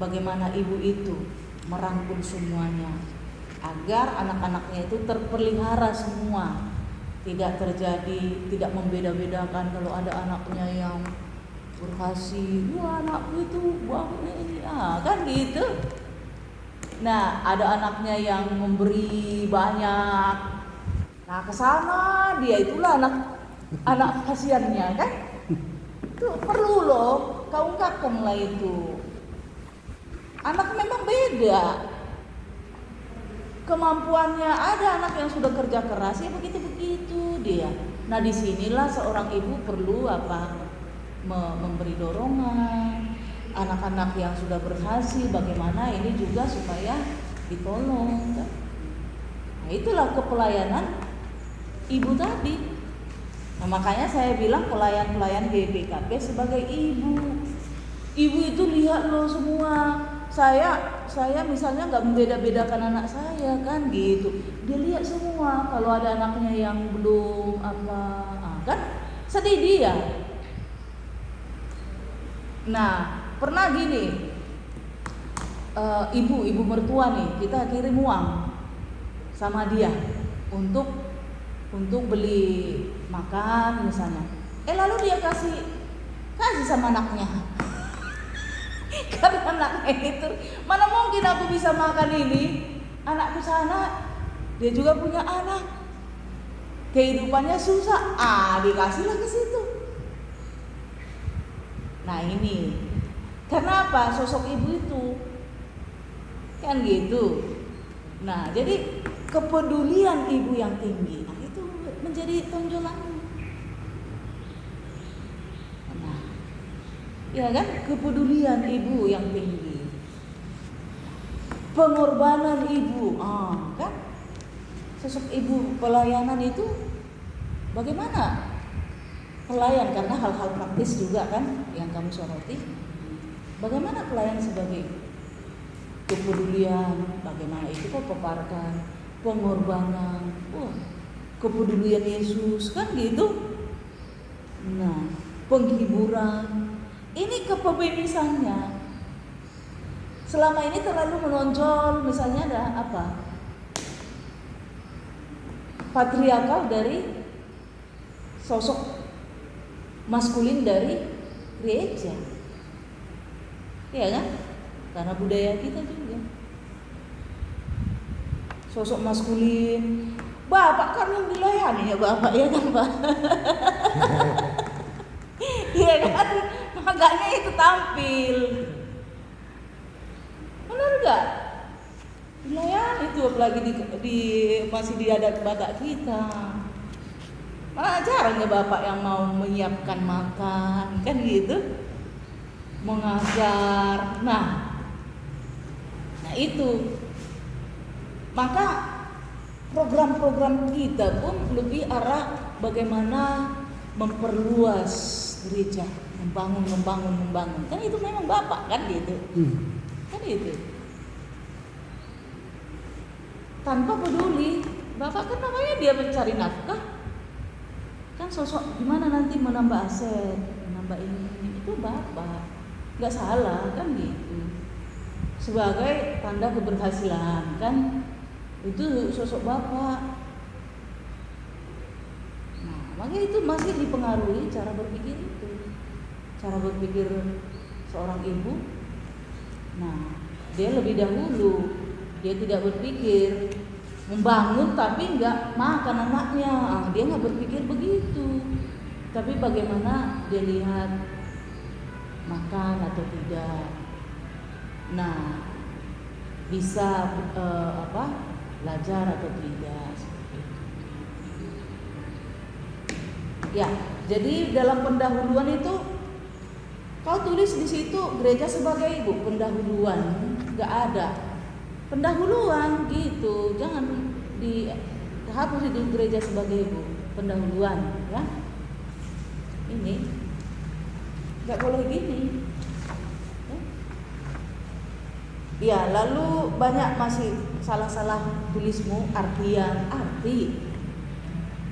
bagaimana ibu itu merangkul semuanya agar anak-anaknya itu terpelihara semua, tidak membeda-bedakan. Kalau ada anaknya yang berhasil, wah anakku itu buahnya ini, kan gitu. Nah, ada anaknya yang memberi banyak, nah kesana dia itulah anak kasihannya kan. Itu perlu loh kau ungkapkanlah itu. Anak memang beda kemampuannya. Ada anak yang sudah kerja keras ya begitu dia. Nah, disinilah seorang ibu perlu apa? Memberi dorongan. Anak-anak yang sudah berhasil bagaimana ini juga supaya ditolong kan? Nah, itulah kepelayanan ibu tadi. Nah, makanya saya bilang pelayan-pelayan GPKP sebagai ibu. Ibu itu lihat loh semua. Saya misalnya nggak membeda-bedakan anak saya kan gitu. Dia lihat semua. Kalau ada anaknya yang belum kan sedih dia. Nah, pernah gini, ibu mertua nih, kita kirim uang sama dia untuk beli makan misalnya. Lalu dia kasih sama anaknya. Karena anaknya itu, mana mungkin aku bisa makan ini? Anakku sana, dia juga punya anak, kehidupannya susah. Dikasihlah ke situ. Nah ini, kenapa sosok ibu itu kan gitu. Nah, jadi kepedulian ibu yang tinggi, itu menjadi tonjolanmu. Nah, ya kan, kepedulian ibu yang tinggi, pengorbanan ibu, kan sosok ibu pelayanan itu bagaimana pelayan, karena hal-hal praktis juga kan yang kamu soroti. Bagaimana pelayan sebagai kepedulian, bagaimana itu kok paparkan, pengorbanan, kepedulian Yesus kan gitu. Nah, penghiburan, ini kepemimpisannya. Selama ini terlalu menonjol, misalnya ada apa? Patriarkal dari sosok maskulin dari gereja, ya kan? Karena budaya kita juga. Sosok maskulin, bapak kan yang dilayani ya bapak, ya kan Pak? Iya kan? Makanya itu tampil. Benar nggak? Dilayani itu apalagi masih di adat Batak kita. Jarang ya bapak yang mau menyiapkan makan, kan gitu, mengajar. Nah itu, maka program-program kita pun lebih arah bagaimana memperluas gereja, membangun. Kan itu memang bapak kan gitu, kan itu. Tanpa peduli, bapak kan namanya dia mencari nafkah. Kan sosok gimana nanti menambah aset, menambah ini, itu bapak, nggak salah kan gitu. Sebagai tanda keberhasilan kan, itu sosok bapak. Nah, makanya itu masih dipengaruhi cara berpikir itu, cara berpikir seorang ibu. Nah, dia lebih dahulu, dia tidak berpikir membangun tapi nggak makan anaknya, dia nggak berpikir begitu. Tapi bagaimana dia lihat makan atau tidak. Nah, bisa belajar atau tidak. Ya, jadi dalam pendahuluan itu kau tulis di situ gereja sebagai ibu, pendahuluan nggak ada. Pendahuluan gitu, jangan dihapus itu gereja sebagai ibu, pendahuluan ya. Ini nggak boleh gini. Ya, lalu banyak masih salah-salah tulismu, arti,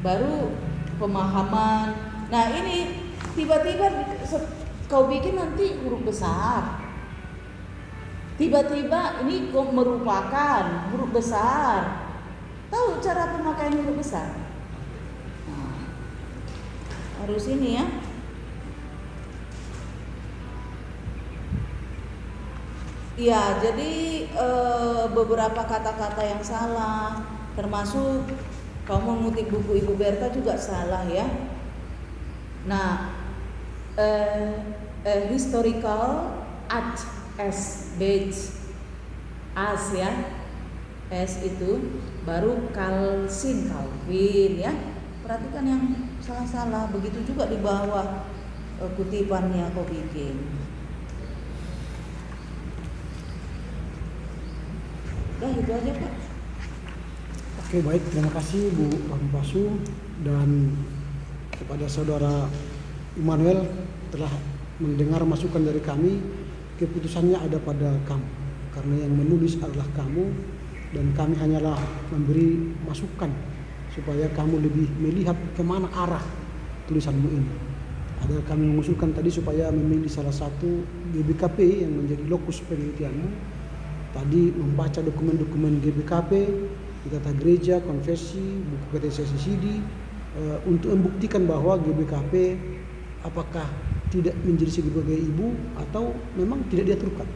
baru pemahaman. Nah ini tiba-tiba kau bikin nanti huruf besar. Tiba-tiba ini kok merupakan huruf besar. Tahu cara pemakaian huruf besar? Nah, harus ini ya. Ya, jadi beberapa kata-kata yang salah, termasuk kamu mengutip buku Ibu Berta juga salah ya. Nah, historical at S Bates as ya, S itu baru Calvin ya. Perhatikan yang salah-salah, begitu juga di bawah kutipannya kau bikin. Udah itu aja Pak.
Oke, baik, terima kasih Bu Rampasu dan kepada saudara Immanuel telah mendengar masukan dari kami. Keputusannya ada pada kamu, karena yang menulis adalah kamu dan kami hanyalah memberi masukan supaya kamu lebih melihat kemana arah tulisanmu ini. Ada kami mengusulkan tadi supaya memilih salah satu GBKP yang menjadi lokus penelitianmu. Tadi membaca dokumen-dokumen GBKP, tata gereja, konfesi, buku KTCCD untuk membuktikan bahwa GBKP apakah tidak menjadi sebagai ibu atau memang tidak diaturkan.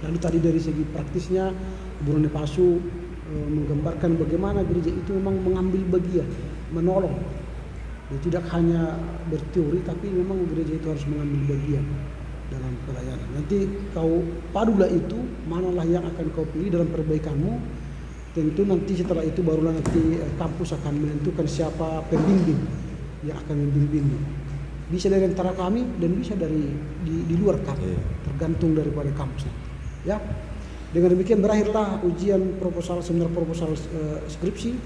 Lalu tadi dari segi praktisnya Bu Rampasu menggambarkan bagaimana gereja itu memang mengambil bagian, menolong. Dan tidak hanya berteori tapi memang gereja itu harus mengambil bagian dalam pelayanan. Nanti kau padulah itu, manalah yang akan kau pilih dalam perbaikanmu. Tentu nanti setelah itu barulah nanti kampus akan menentukan siapa pembimbing yang akan membimbingmu. Bisa dari antara kami dan bisa dari di luar kami, tergantung daripada kampus nanti. Ya, dengan demikian berakhirlah ujian proposal, seminar proposal skripsi.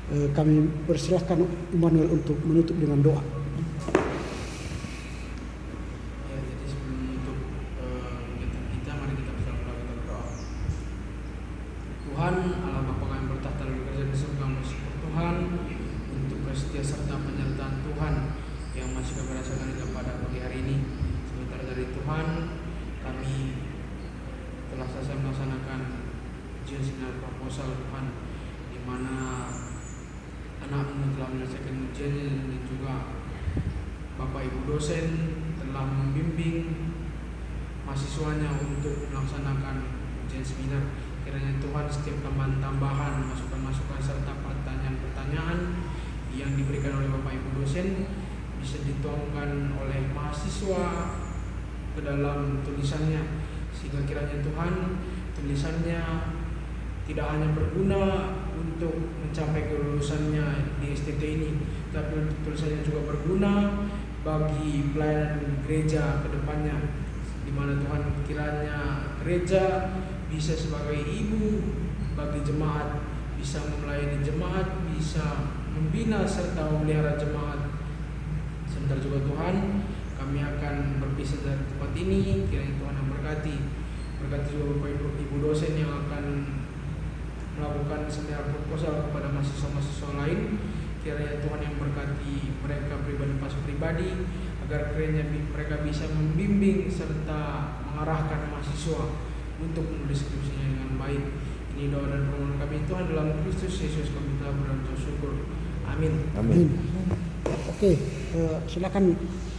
Kami persilahkan Immanuel untuk menutup dengan doa.
setia serta penyertaan Tuhan yang masih kami rasakan hingga pada pagi hari ini. Sebentar dari Tuhan, kami telah selesai melaksanakan ujian sinar proposal Tuhan, di mana anakmu telah menyelesaikan ujiannya dan juga Bapak Ibu dosen telah membimbing mahasiswanya untuk melaksanakan ujian seminar. Kiranya Tuhan setiap tambahan, masukan-masukan serta pertanyaan-pertanyaan yang diberikan oleh Bapak Ibu dosen bisa dituangkan oleh mahasiswa ke dalam tulisannya, sehingga kiranya Tuhan tulisannya tidak hanya berguna untuk mencapai kelulusannya di STT ini, tapi tulisannya juga berguna bagi pelayanan gereja ke depannya, di mana Tuhan kiranya gereja bisa sebagai ibu bagi jemaat, bisa melayani jemaat, bisa membina serta memelihara jemaat. Sebentar juga Tuhan, kami akan berpisah dari tempat ini. Kiranya Tuhan yang berkati juga Bapak Ibu dosen yang akan melakukan seminar proposal kepada mahasiswa-mahasiswa lain. Kiranya Tuhan yang berkati mereka pribadi, agar kiranya mereka bisa membimbing serta mengarahkan mahasiswa untuk menulis skripsinya dengan baik. Ini doa dan permohonan kami Tuhan dalam Kristus Yesus, kami telah berdoa syukur. Amin.
Amin.
Oke, silakan